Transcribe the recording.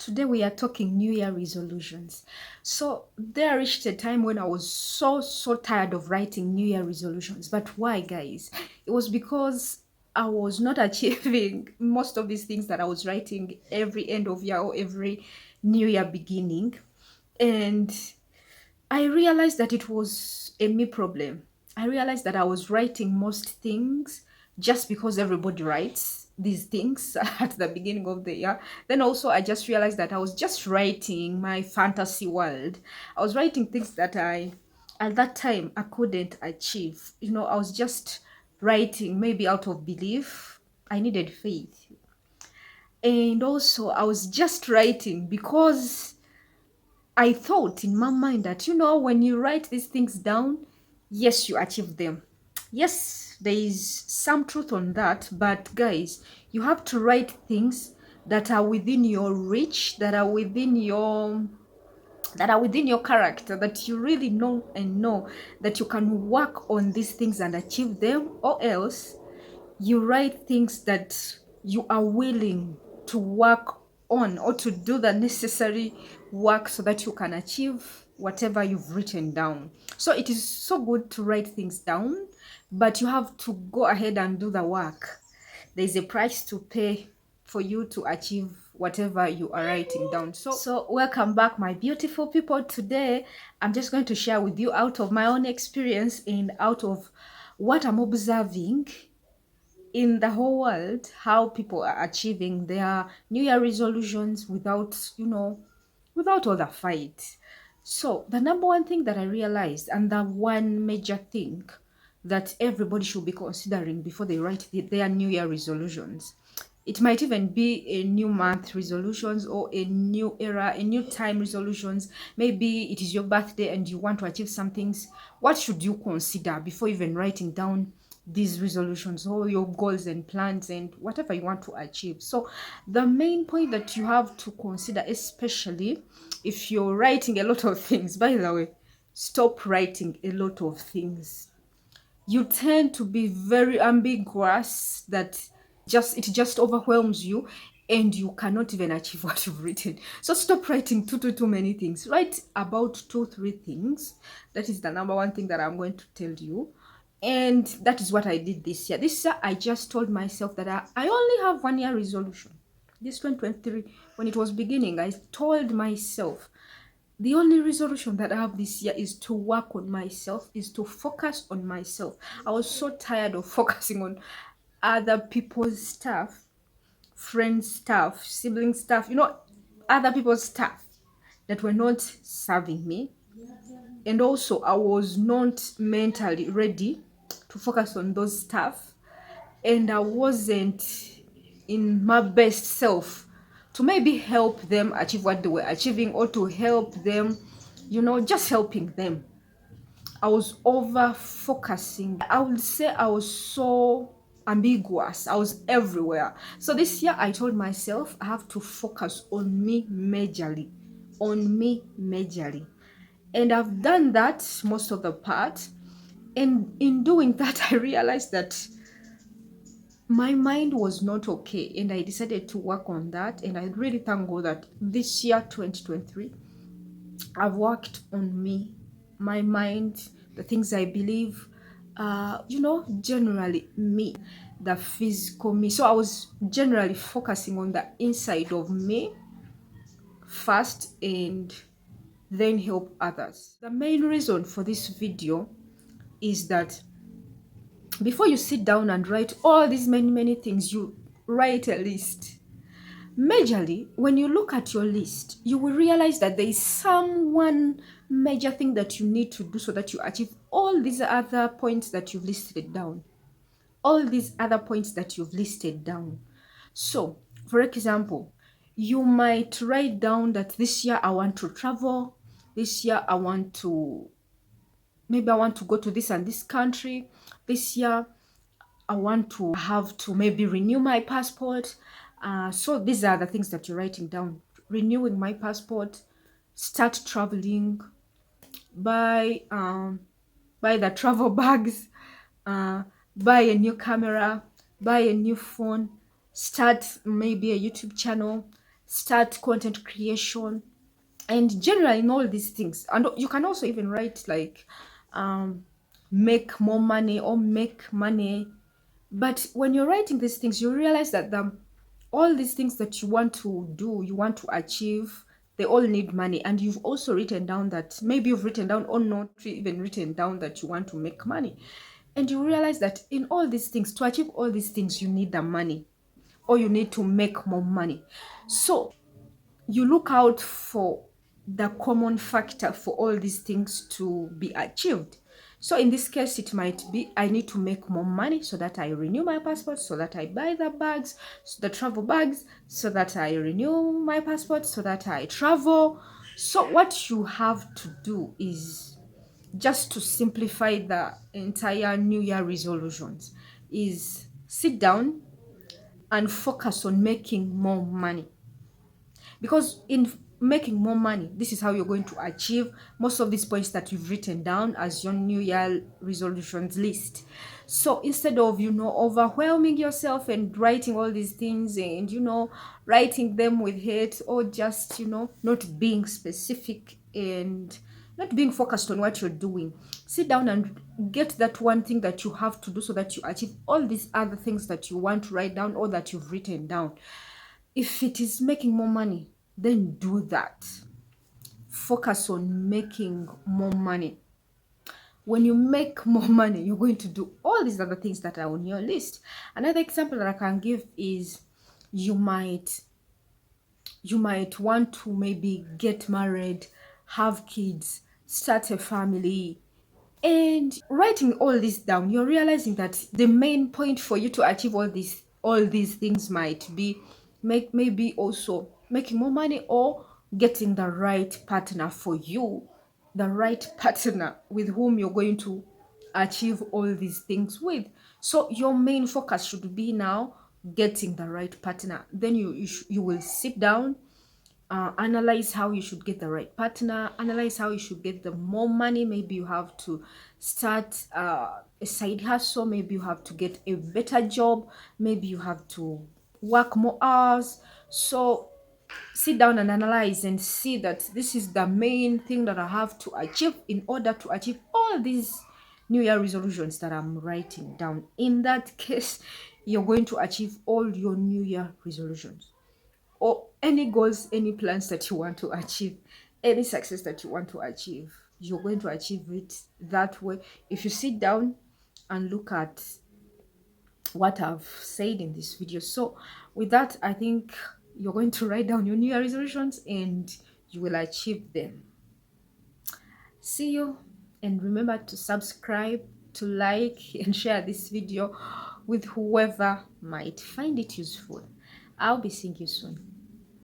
Today we are talking New Year resolutions. So there reached a time when I was so tired of writing New Year resolutions. But why, guys? It was because I was not achieving most of these things that I was writing every end of year or every New Year beginning. And I realized that it was a me problem. I realized that I was writing most things just because everybody writes these things at the beginning of the year. Then also I just realized that I was just writing my fantasy world. I was writing things that at that time I couldn't achieve. I was just writing maybe out of belief. I needed faith. And also I was just writing because I thought in my mind that, when you write these things down, yes, you achieve them. Yes, there is some truth on that, but guys, you have to write things that are within your reach, that are within your character, that you really know and know that you can work on these things and achieve them, or else you write things that you are willing to work on or to do the necessary work so that you can achieve whatever you've written down. So it is so good to write things down, but you have to go ahead and do the work. There's a price to pay for you to achieve whatever you are writing down. So welcome back, my beautiful people. Today I'm just going to share with you out of my own experience and out of what I'm observing in the whole world, how people are achieving their New Year resolutions without all the fight. So the number one thing that I realized, and the one major thing that everybody should be considering before they write their New Year resolutions, it might even be a new month resolutions or a new era, a new time resolutions. Maybe it is your birthday and you want to achieve some things. What should you consider before even writing down these resolutions or your goals and plans and whatever you want to achieve? So the main point that you have to consider, especially if you're writing a lot of things, by the way, stop writing a lot of things. You tend to be very ambiguous, that it just overwhelms you and you cannot even achieve what you've written. So stop writing too many things. Write about 2-3 things. That is the number one thing that I'm going to tell you. And that is what I did this year. This year I just told myself that I only have 1 year resolution. This 2023, when it was beginning, I told myself the only resolution that I have this year is to work on myself, is to focus on myself. I was so tired of focusing on other people's stuff, friends' stuff, sibling stuff, other people's stuff that were not serving me. And also, I was not mentally ready to focus on those stuff. And I wasn't in my best self to maybe help them achieve what they were achieving, or to help them, just helping them. I was over focusing. I would say I was so ambiguous. I was everywhere. So this year I told myself I have to focus on me majorly. On me majorly. And I've done that most of the part. And in doing that, I realized that my mind was not okay, and I decided to work on that. And I really thank God that this year 2023 I've worked on me, my mind, the things I believe, generally me, the physical me. So I was generally focusing on the inside of me first, and then help others. The main reason for this video is that before you sit down and write all these many things, you write a list. Majorly, when you look at your list, you will realize that there is some one major thing that you need to do so that you achieve all these other points that you've listed down. All these other points that you've listed down. So, for example, you might write down that this year I want to travel. This year I want to go to this and this country. This year I want to have to maybe renew my passport. So these are the things that you're writing down. Renewing my passport, start traveling, buy the travel bags, uh, buy a new camera, buy a new phone, start maybe a YouTube channel, start content creation, and generally in all these things. And you can also even write like um make more money or make money. But when you're writing these things, you realize that all these things that you want to do, you want to achieve, they all need money. And you've also written down that maybe you've written down or not even written down that you want to make money. And you realize that in all these things, to achieve all these things, you need the money, or you need to make more money. So you look out for the common factor for all these things to be achieved. So in this case, it might be I need to make more money so that I renew my passport, so that I buy the bags, the travel bags, so that I renew my passport, so that I travel. So what you have to do is, just to simplify the entire New Year resolutions, is sit down and focus on making more money. Because in making more money, this is how you're going to achieve most of these points that you've written down as your New Year resolutions list. So instead of, overwhelming yourself and writing all these things and, writing them with hate, or just, not being specific and not being focused on what you're doing, sit down and get that one thing that you have to do so that you achieve all these other things that you want to write down or that you've written down. If it is making more money, then do that. Focus on making more money. When you make more money, you're going to do all these other things that are on your list. Another example that I can give is, you might want to maybe get married, have kids, start a family. And writing all this down, you're realizing that the main point for you to achieve all these things might be maybe also making more money, or getting the right partner for you, the right partner with whom you're going to achieve all these things with. So your main focus should be now getting the right partner. Then you will sit down, analyze how you should get the right partner, analyze how you should get the more money. Maybe you have to start a side hustle, maybe you have to get a better job, maybe you have to work more hours. So sit down and analyze and see that this is the main thing that I have to achieve in order to achieve all these New Year resolutions that I'm writing down. In that case, you're going to achieve all your New Year resolutions, or any goals, any plans that you want to achieve, any success that you want to achieve. You're going to achieve it that way if you sit down and look at what I've said in this video. So with that, I think you're going to write down your New Year resolutions and you will achieve them. See you, and remember to subscribe, to like and share this video with whoever might find it useful. I'll be seeing you soon.